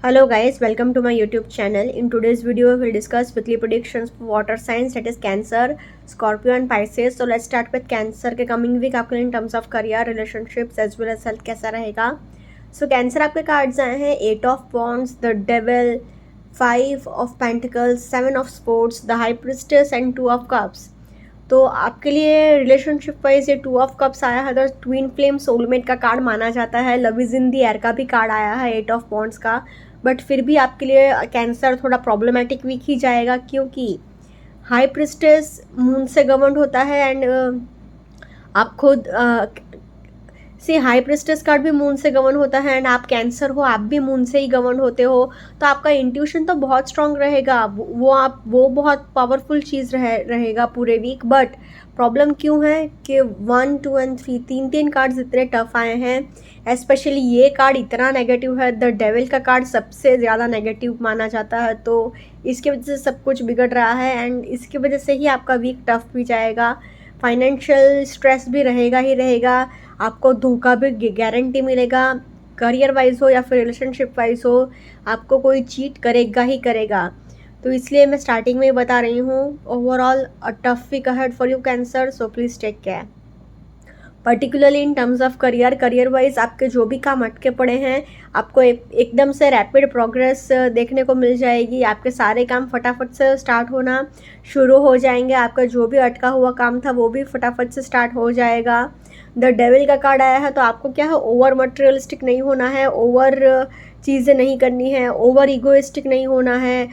Hello guys, welcome to my YouTube channel. In today's video, we'll discuss weekly predictions for water signs, that is Cancer, Scorpio and Pisces. So let's start with Cancer के coming week आपके लिए in terms of career, relationships as well as health कैसा रहेगा. So Cancer आपके cards आए हैं 8 of Wands, the Devil, 5 of Pentacles, 7 of Swords, the High Priestess and 2 of Cups. तो आपके लिए रिलेशनशिप वाइज ये 2 ऑफ कप्स आया है तो ट्विन फ्लेम सोलमेट का कार्ड माना जाता है. Love is in the air का भी कार्ड आया है 8 ऑफ वॉन्ड्स का. बट फिर भी आपके लिए कैंसर थोड़ा प्रॉब्लमेटिक वीक ही जाएगा क्योंकि हाई प्रिस्टेस मून से गवर्न होता है एंड आप खुद हाई प्रिस्टेस कार्ड भी मून से गवर्न होता है एंड आप कैंसर हो, आप भी मून से ही गवर्न होते हो. तो आपका इंट्यूशन तो बहुत स्ट्रांग रहेगा, वो बहुत पावरफुल चीज़ रहेगा पूरे वीक. बट प्रॉब्लम क्यों है कि 1, 2 एंड 3 तीन कार्ड्स इतने टफ आए हैं. स्पेशली ये कार्ड इतना नेगेटिव है, द डेविल का कार्ड सबसे ज़्यादा नेगेटिव माना जाता है. तो इसकी वजह से सब कुछ बिगड़ रहा है एंड इसकी वजह से ही आपका वीक टफ भी जाएगा. फाइनेंशियल स्ट्रेस भी रहेगा ही रहेगा. आपको धोखा भी गारंटी मिलेगा. करियर वाइज हो या फिर रिलेशनशिप वाइज हो, आपको कोई चीट करेगा ही करेगा. तो इसलिए मैं स्टार्टिंग में ही बता रही हूँ, overall a tough week ahead for you Cancer, so please take care. Particularly in terms of career wise आपके जो भी काम अटके पड़े हैं, आपको एकदम से रैपिड प्रोग्रेस देखने को मिल जाएगी. आपके सारे काम फटाफट से स्टार्ट होना शुरू हो जाएंगे. आपका जो भी अटका हुआ काम था वो भी फटाफट से स्टार्ट हो जाएगा. द डेविल का कार्ड आया है तो आपको क्या है, ओवर मटेरियलिस्टिक नहीं होना है, ओवर चीज़ें नहीं करनी है, ओवर ईगोइस्टिक नहीं होना है,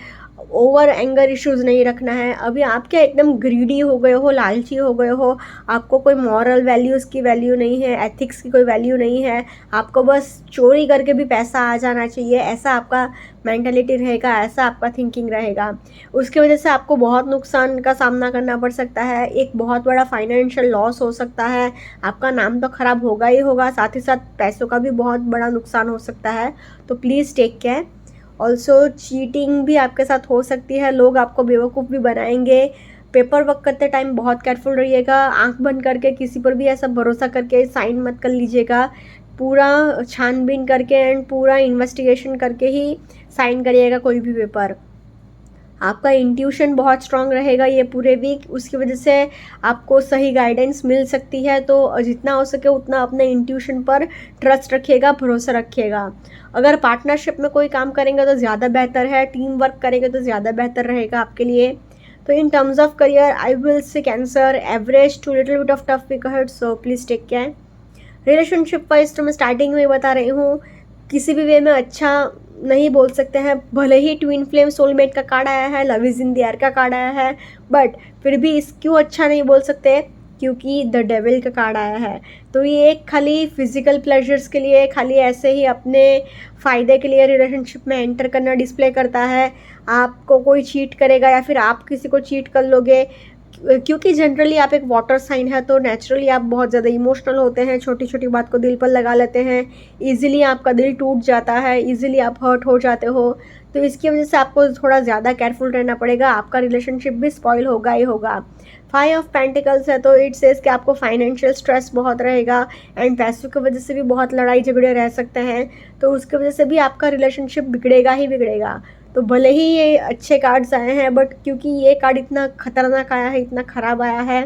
ओवर एंगर इश्यूज़ नहीं रखना है. अभी आप क्या एकदम ग्रीडी हो गए हो, लालची हो गए हो. आपको कोई मॉरल वैल्यूज़ की वैल्यू नहीं है, एथिक्स की कोई वैल्यू नहीं है. आपको बस चोरी करके भी पैसा आ जाना चाहिए, ऐसा आपका मेंटालिटी रहेगा, ऐसा आपका थिंकिंग रहेगा. उसकी वजह से आपको बहुत नुकसान का सामना करना पड़ सकता है. एक बहुत बड़ा फाइनेंशियल लॉस हो सकता है. आपका नाम तो ख़राब होगा ही होगा, साथ ही साथ पैसों का भी बहुत बड़ा नुकसान हो सकता है. तो please take care. Also cheating भी आपके साथ हो सकती है, लोग आपको बेवकूफ़ भी बनाएंगे. पेपर वर्क करते टाइम बहुत केयरफुल रहिएगा. आंख बंद करके किसी पर भी ऐसा भरोसा करके साइन मत कर लीजिएगा. पूरा छानबीन करके एंड पूरा इन्वेस्टिगेशन करके ही साइन करिएगा कोई भी पेपर. आपका इंट्यूशन बहुत स्ट्रांग रहेगा ये पूरे वीक, उसकी वजह से आपको सही गाइडेंस मिल सकती है. तो जितना हो सके उतना अपने इंट्यूशन पर ट्रस्ट रखिएगा, भरोसा रखिएगा. अगर पार्टनरशिप में कोई काम करेंगे तो ज़्यादा बेहतर है, टीम वर्क करेंगे तो ज़्यादा बेहतर रहेगा आपके लिए. तो in terms of career I will say Cancer average to little bit of tough week ahead, so please take care. Relationship wise तो मैं स्टार्टिंग में बता रही हूँ, किसी भी वे में अच्छा नहीं बोल सकते हैं. भले ही ट्विन फ्लेम सोलमेट का कार्ड आया है, love is in the air का कार्ड आया है, बट फिर भी इस क्यों अच्छा नहीं बोल सकते, क्योंकि द डेविल का कार्ड आया है. तो ये एक खाली फिजिकल प्लेजर्स के लिए, खाली ऐसे ही अपने फ़ायदे के लिए रिलेशनशिप में एंटर करना डिस्प्ले करता है. आपको कोई चीट करेगा या फिर आप किसी को चीट कर लोगे, क्योंकि जनरली आप एक वाटर साइन है तो नेचुरली आप बहुत ज़्यादा इमोशनल होते हैं, छोटी छोटी बात को दिल पर लगा लेते हैं. ईजिली आपका दिल टूट जाता है, ईजिली आप हर्ट हो जाते हो. तो इसकी वजह से आपको थोड़ा ज़्यादा केयरफुल रहना पड़ेगा. आपका रिलेशनशिप भी स्पॉइल होगा ही होगा. 5 ऑफ पेंटिकल्स है तो इट सेज कि आपको फाइनेंशियल स्ट्रेस बहुत रहेगा एंड पैसों की वजह से भी बहुत लड़ाई झगड़े रह सकते हैं. तो उसकी वजह से भी आपका रिलेशनशिप बिगड़ेगा ही बिगड़ेगा. तो भले ही ये अच्छे कार्ड्स आए हैं, बट क्योंकि ये कार्ड इतना खतरनाक आया है, इतना ख़राब आया है,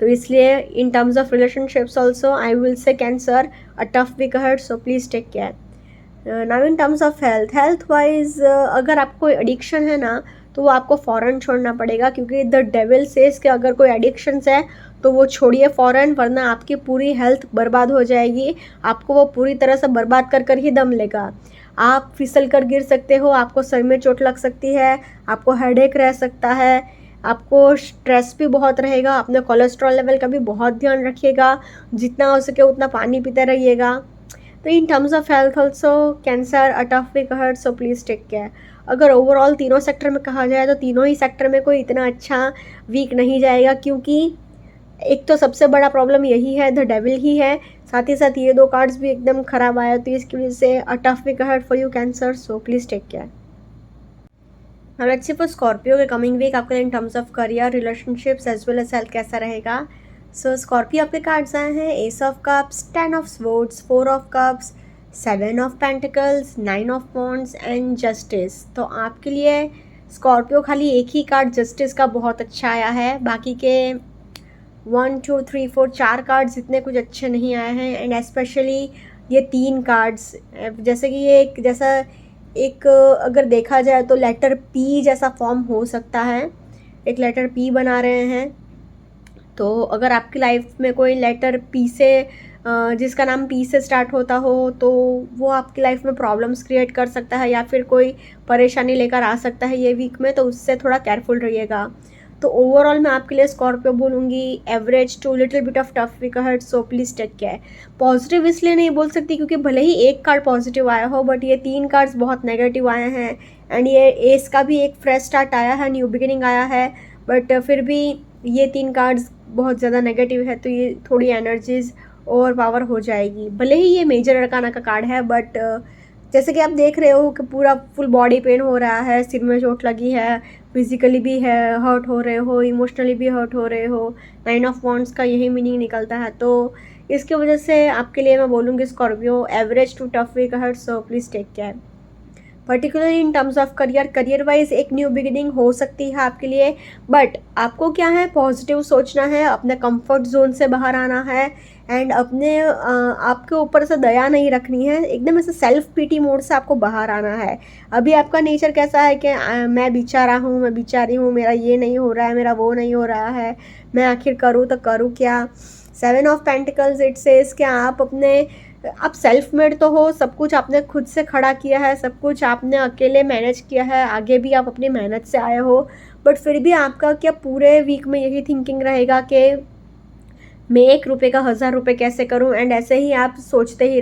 तो इसलिए in terms of relationships also I will say Cancer a tough week ahead, so please take care. Now in terms of health wise अगर आपको एडिक्शन है ना तो वो आपको फ़ौरन छोड़ना पड़ेगा, क्योंकि द डेविल सेज कि अगर कोई एडिक्शंस है तो वो छोड़िए फ़ौरन, वरना आपकी पूरी हेल्थ बर्बाद हो जाएगी. आपको वो पूरी तरह से बर्बाद कर ही दम लेगा. आप फिसल कर गिर सकते हो, आपको सर में चोट लग सकती है, आपको हेडेक रह सकता है, आपको स्ट्रेस भी बहुत रहेगा. अपने कोलेस्ट्रॉल लेवल का भी बहुत ध्यान रखिएगा. जितना हो सके उतना पानी पीते रहिएगा. तो in terms of health also Cancer a tough week ahead, so please take care. अगर ओवरऑल तीनों सेक्टर में कहा जाए तो तीनों ही सेक्टर में कोई इतना अच्छा वीक नहीं जाएगा, क्योंकि एक तो सबसे बड़ा प्रॉब्लम यही है, द डेविल ही है. साथ ही साथ ये 2 कार्ड्स भी एकदम ख़राब आया, तो इसकी वजह से a tough week ahead for you Cancer, so please take care. और लेट्स सी फॉर स्कॉर्पियो के कमिंग वीक आपके in terms of career, relationships as well as health कैसा रहेगा. सो स्कॉर्पियो आपके कार्ड्स आए हैं ace of cups, 10 of swords, 4 of cups, seven of pentacles, nine of wands and justice. तो आपके लिए स्कॉर्पियो खाली एक ही कार्ड जस्टिस का बहुत अच्छा आया है, बाकी के 1 2 3 4 4 कार्ड्स इतने कुछ अच्छे नहीं आए हैं। एंड स्पेशली ये 3 कार्ड्स, जैसे कि ये एक अगर देखा जाए तो लेटर पी जैसा फॉर्म हो सकता है, एक लेटर पी बना रहे हैं। तो अगर आपकी लाइफ में कोई लेटर पी से जिसका नाम पी से स्टार्ट होता हो तो वो आपकी लाइफ में प्रॉब्लम्स क्रिएट कर सकता है या फिर कोई परेशानी लेकर आ सकता है ये वीक में, तो उससे थोड़ा केयरफुल रहिएगा। तो ओवरऑल मैं आपके लिए स्कॉर्पियो बोलूँगी average to little bit of tough week ahead, so please take care. Positive इसलिए नहीं बोल सकती क्योंकि भले ही एक कार्ड पॉजिटिव आया हो, बट ये 3 कार्ड्स बहुत नेगेटिव आए हैं। एंड ये एस का भी एक फ्रेश स्टार्ट आया है, न्यू बिगिनिंग आया है, बट फिर भी ये 3 कार्ड्स बहुत ज़्यादा नेगेटिव है, तो ये थोड़ी एनर्जीज ओवर पावर हो जाएगी। भले ही ये मेजर अरकाना का कार्ड है, बट जैसे कि आप देख रहे हो कि पूरा फुल बॉडी पेन हो रहा है, सिर में चोट लगी है, फिजिकली भी है, हर्ट हो रहे हो, इमोशनली भी हर्ट हो रहे हो। 9 ऑफ वॉन्ड्स का यही मीनिंग निकलता है, तो इसकी वजह से आपके लिए मैं बोलूँगी Scorpio average to tough week ahead, so please take care. Particularly in terms of career wise एक न्यू बिगिनिंग हो सकती है आपके लिए, बट आपको क्या है, पॉजिटिव सोचना है, अपने कंफर्ट जोन से बाहर आना है एंड अपने आपके ऊपर से दया नहीं रखनी है, एकदम ऐसे सेल्फ पीटी मोड से आपको बाहर आना है। अभी आपका नेचर कैसा है कि मैं बेचारा हूँ, मैं बेचारी हूँ, मेरा ये नहीं हो रहा है, मेरा वो नहीं हो रहा है, मैं आखिर करूँ तो करूँ क्या। 7 ऑफ पेंटिकल्स इट सेज कि आप सेल्फ मेड तो हो, सब कुछ आपने खुद से खड़ा किया है, सब कुछ आपने अकेले मैनेज किया है, आगे भी आप अपनी मेहनत से आए हो, बट फिर भी आपका क्या पूरे वीक में यही थिंकिंग रहेगा कि मैं 1 रुपये का 1000 रुपये कैसे करूं, एंड ऐसे ही आप सोचते ही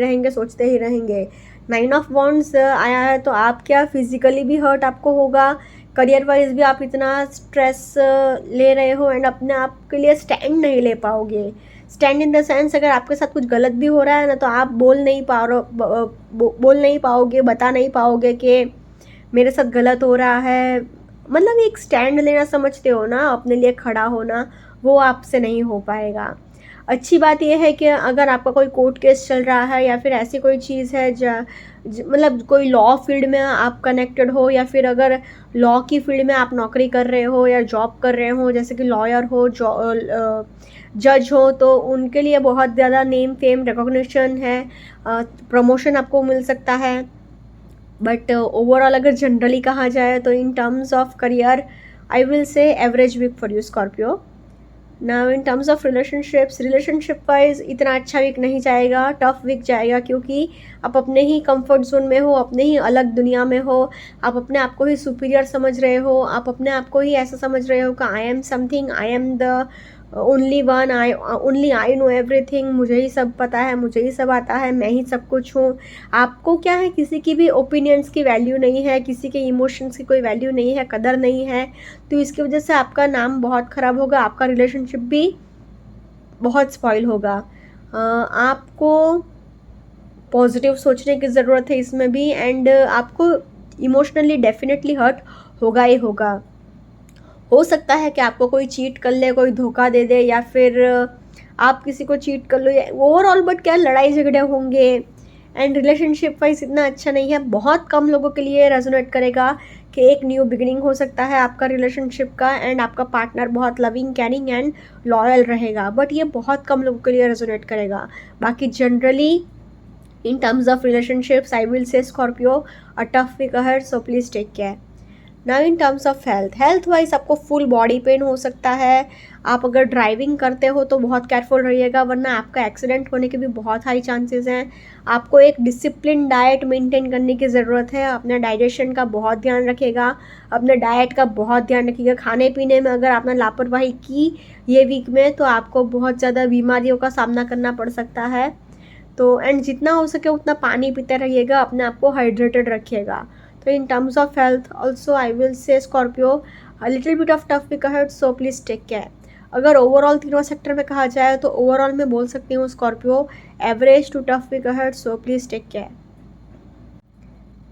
रहेंगे। 9 ऑफ वॉन्ड्स आया है, तो आप क्या फिजिकली भी हर्ट आपको होगा, करियर वाइज भी आप इतना स्ट्रेस ले रहे हो एंड अपने आप के लिए स्टैंड नहीं ले पाओगे। स्टैंड इन द सेंस, अगर आपके साथ कुछ गलत भी हो रहा है ना, तो आप बोल नहीं पाओगे, बता नहीं पाओगे कि मेरे साथ गलत हो रहा है। मतलब एक स्टैंड लेना समझते हो ना, अपने लिए खड़ा होना, वो आपसे नहीं हो पाएगा। अच्छी बात यह है कि अगर आपका कोई कोर्ट केस चल रहा है या फिर ऐसी कोई चीज़ है मतलब कोई लॉ फील्ड में आप कनेक्टेड हो, या फिर अगर लॉ की फील्ड में आप नौकरी कर रहे हो या जॉब कर रहे हो, जैसे कि लॉयर हो, जज हो, तो उनके लिए बहुत ज़्यादा नेम फेम रिकॉग्निशन है, प्रमोशन आपको मिल सकता है। बट ओवरऑल अगर जनरली कहा जाए तो in terms of career I will say average week for you Scorpio. Now in terms of relationship wise इतना अच्छा वीक नहीं जाएगा, टफ वीक जाएगा, क्योंकि आप अपने ही कंफर्ट जोन में हो, अपने ही अलग दुनिया में हो, आप अपने आप को ही सुपीरियर समझ रहे हो, आप अपने आप को ही ऐसा समझ रहे हो कि I am something, I am the only one, only I know everything, मुझे ही सब पता है, मुझे ही सब आता है, मैं ही सब कुछ हूँ। आपको क्या है, किसी की भी ओपिनियंस की वैल्यू नहीं है, किसी के इमोशंस की कोई वैल्यू नहीं है, कदर नहीं है, तो इसकी वजह से आपका नाम बहुत ख़राब होगा, आपका रिलेशनशिप भी बहुत स्पॉइल होगा। आपको पॉजिटिव सोचने की ज़रूरत है इसमें भी, एंड आपको इमोशनली डेफिनेटली हर्ट होगा ही होगा। हो सकता है कि आपको कोई चीट कर ले, कोई धोखा दे दे, या फिर आप किसी को चीट कर लो, ओवरऑल बट क्या लड़ाई झगड़े होंगे एंड रिलेशनशिप वाइज इतना अच्छा नहीं है। बहुत कम लोगों के लिए रेजोनेट करेगा कि एक न्यू बिगिनिंग हो सकता है आपका रिलेशनशिप का एंड आपका पार्टनर बहुत लविंग, केयरिंग एंड लॉयल रहेगा, बट ये बहुत कम लोगों के लिए रेजोनेट करेगा। बाकी generally in terms of relationships I will say Scorpio a tough week ahead, so please take care. Now in terms of health wise आपको फुल बॉडी पेन हो सकता है। आप अगर ड्राइविंग करते हो तो बहुत केयरफुल रहिएगा, वरना आपका एक्सीडेंट होने के भी बहुत हाई चांसेस हैं। आपको एक डिसिप्लिन डाइट मेंटेन करने की ज़रूरत है, अपने डाइजेशन का बहुत ध्यान रखिएगा, अपने डाइट का बहुत ध्यान रखिएगा। खाने पीने में अगर आपने लापरवाही की ये वीक में, तो आपको बहुत ज़्यादा बीमारियों का सामना करना पड़ सकता है। तो एंड जितना हो सके उतना पानी पीते रहिएगा, अपने आप को हाइड्रेटेड रखिएगा। तो in terms of health also I will say Scorpio a little bit of tough week ahead, so please take care. अगर ओवरऑल तीनों सेक्टर में कहा जाए तो ओवरऑल मैं बोल सकती हूँ Scorpio average to tough week ahead, so please take care.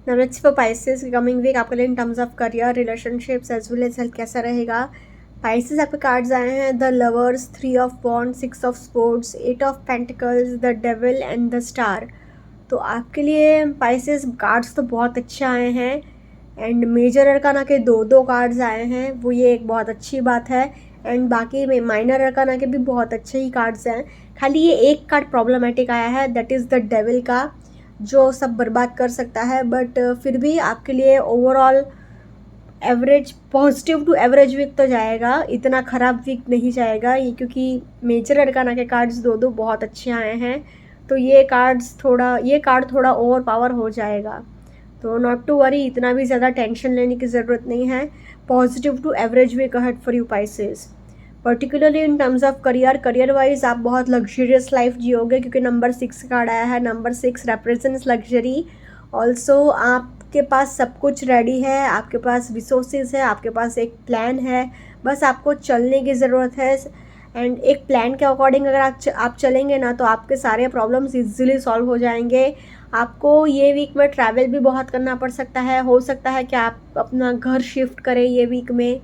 Now let's for Pisces coming week आपके लिए in terms of career, relationships as well as health कैसा रहेगा। पाइसेस आपके कार्ड्स आए हैं the lovers, 3 of wands, 6 of sports, 8 of pentacles, the devil and the star. तो आपके लिए पाइसेस कार्ड्स तो बहुत अच्छे आए हैं एंड मेजर अरकाना के दो कार्ड्स आए हैं, वो ये एक बहुत अच्छी बात है। एंड बाकी में माइनर अरकाना के भी बहुत अच्छे ही कार्ड्स हैं। खाली ये एक कार्ड प्रॉब्लमेटिक आया है, दैट इज़ द डेविल का, जो सब बर्बाद कर सकता है। बट फिर भी आपके लिए overall average, positive to average week तो जाएगा, इतना ख़राब वीक नहीं जाएगा ये, क्योंकि मेजर अरकाना के कार्ड्स दो बहुत अच्छे आए हैं। तो ये कार्ड थोड़ा ओवर पावर हो जाएगा, तो नॉट टू वरी, इतना भी ज़्यादा टेंशन लेने की ज़रूरत नहीं है। Positive to average week ahead for you Pisces. Particularly in terms of career wise आप बहुत लग्जरियस लाइफ जियोगे, क्योंकि नंबर 6 कार्ड आया है। Number 6 represents luxury. ऑल्सो आपके पास सब कुछ रेडी है, आपके पास रिसोर्सेज है, आपके पास एक प्लान है, बस आपको चलने की ज़रूरत है। एंड एक प्लान के अकॉर्डिंग अगर आप चलेंगे ना, तो आपके सारे प्रॉब्लम्स इजीली सॉल्व हो जाएंगे। आपको ये वीक में ट्रैवल भी बहुत करना पड़ सकता है। हो सकता है कि आप अपना घर शिफ्ट करें ये वीक में,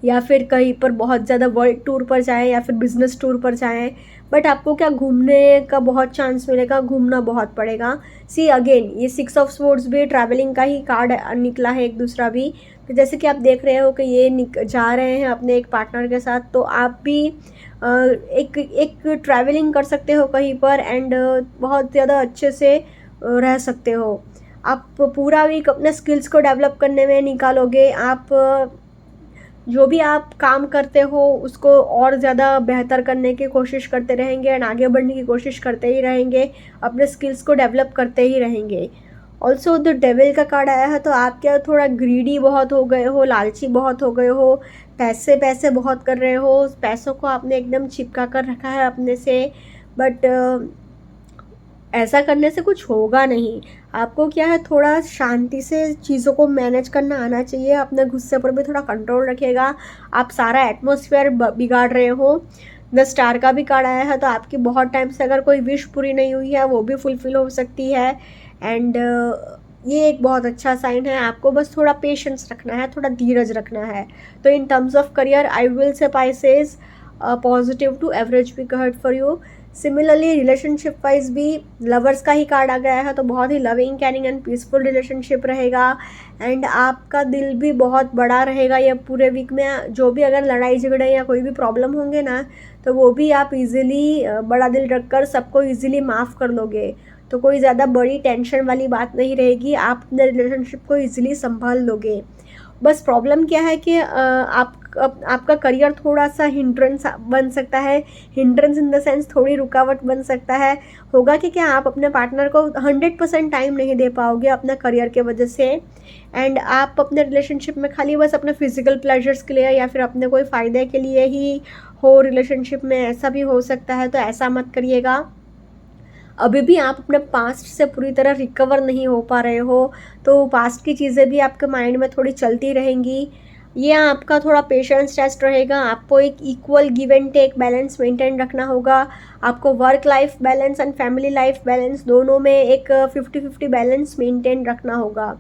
या फिर कहीं पर बहुत ज़्यादा वर्ल्ड टूर पर जाएं, या फिर बिजनेस टूर पर जाएं। बट आपको क्या घूमने का बहुत चांस मिलेगा, घूमना बहुत पड़ेगा। सी अगेन, ये 6 ऑफ स्वॉर्ड्स भी ट्रैवलिंग का ही कार्ड निकला है, एक दूसरा भी। तो जैसे कि आप देख रहे हो कि ये जा रहे हैं अपने एक पार्टनर के साथ, तो आप भी एक ट्रैवलिंग कर सकते हो कहीं पर, एंड बहुत ज़्यादा अच्छे से रह सकते हो। आप पूरा वीक अपने स्किल्स को डेवलप करने में निकालोगे। आप जो भी आप काम करते हो उसको और ज़्यादा बेहतर करने की कोशिश करते रहेंगे, एंड आगे बढ़ने की कोशिश करते ही रहेंगे, अपने स्किल्स को डेवलप करते ही रहेंगे। ऑल्सो द डेविल का कार्ड आया है, तो आप क्या थोड़ा ग्रीडी बहुत हो गए हो, लालची बहुत हो गए हो, पैसे बहुत कर रहे हो, पैसों को आपने एकदम चिपका कर रखा है अपने से। बट ऐसा करने से कुछ होगा नहीं। आपको क्या है, थोड़ा शांति से चीज़ों को मैनेज करना आना चाहिए। अपने गुस्से पर भी थोड़ा कंट्रोल रखिएगा। आप सारा एटमॉस्फेयर बिगाड़ रहे हो। द स्टार का भी कार्ड आया है, तो आपकी बहुत टाइम से अगर कोई विश पूरी नहीं हुई है, वो भी फुलफिल हो सकती है। एंड ये एक बहुत अच्छा साइन है। आपको बस थोड़ा पेशेंस रखना है, थोड़ा धीरज रखना है। तो in terms of career I will say Pisces positive to average week ahead for you. Similarly relationship wise भी लवर्स का ही कार्ड आ गया है, तो बहुत ही loving, caring and peaceful relationship रहेगा। एंड आपका दिल भी बहुत बड़ा रहेगा ये पूरे वीक में। जो भी अगर लड़ाई झगड़े या कोई भी प्रॉब्लम होंगे ना, तो वो भी आप इजीली बड़ा दिल रखकर सबको इजीली माफ़ कर लोगे। तो कोई ज़्यादा बड़ी टेंशन वाली बात नहीं रहेगी, आप अपने रिलेशनशिप को इजीली संभाल लोगे। बस प्रॉब्लम क्या है कि आपका करियर थोड़ा सा हिंड्रेंस बन सकता है। हिंड्रेंस इन द सेंस थोड़ी रुकावट बन सकता है। होगा कि क्या आप अपने पार्टनर को 100% टाइम नहीं दे पाओगे अपना करियर के वजह से। एंड आप अपने रिलेशनशिप में खाली बस अपने फिजिकल प्लेजर्स के लिए या फिर अपने कोई फ़ायदे के लिए ही हो रिलेशनशिप में, ऐसा भी हो सकता है। तो ऐसा मत करिएगा। अभी भी आप अपने पास्ट से पूरी तरह रिकवर नहीं हो पा रहे हो, तो पास्ट की चीज़ें भी आपके माइंड में थोड़ी चलती रहेंगी। ये आपका थोड़ा पेशेंस टेस्ट रहेगा। आपको एक equal give and take balance maintain रखना होगा। आपको work life balance and family life balance दोनों में एक 50-50 बैलेंस मेंटेन रखना होगा,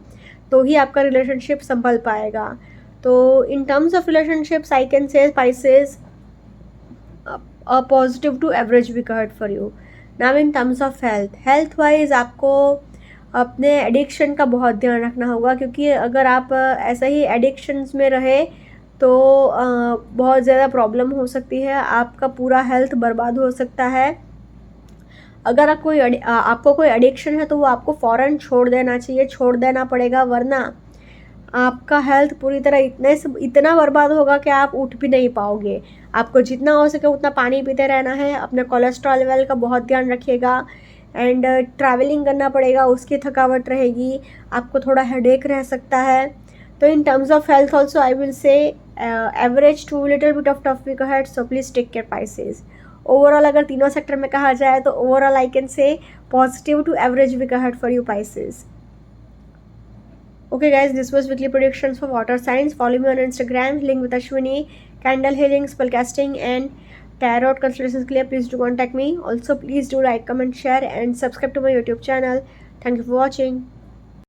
तो ही आपका रिलेशनशिप संभल पाएगा। तो in terms of relationships I can say Pisces a positive to average week ahead for you. Now in terms of health wise आपको अपने एडिक्शन का बहुत ध्यान रखना होगा, क्योंकि अगर आप ऐसा ही एडिक्शंस में रहे तो बहुत ज़्यादा प्रॉब्लम हो सकती है। आपका पूरा हेल्थ बर्बाद हो सकता है। अगर आपको कोई एडिक्शन है, तो वो आपको फ़ौरन छोड़ देना चाहिए, छोड़ देना पड़ेगा, वरना आपका हेल्थ पूरी तरह इतना बर्बाद होगा कि आप उठ भी नहीं पाओगे। आपको जितना हो सके उतना पानी पीते रहना है। अपने कोलेस्ट्रॉल लेवल का बहुत ध्यान रखिएगा। एंड ट्रैवलिंग करना पड़ेगा, उसकी थकावट रहेगी, आपको थोड़ा हेडेक रह सकता है। तो in terms of health also I will say average to little bit of tough week ahead, so please take care Pisces. Overall अगर तीनों सेक्टर में कहा जाए, तो overall I can say positive to average week ahead for you Pisces. Okay guys, this was weekly predictions for water signs. Follow me on Instagram, link with Ashwini, candle healing, spellcasting and tarot consultations के लिए please do contact me. Also please do like, comment, share and subscribe to my YouTube channel. Thank you for watching.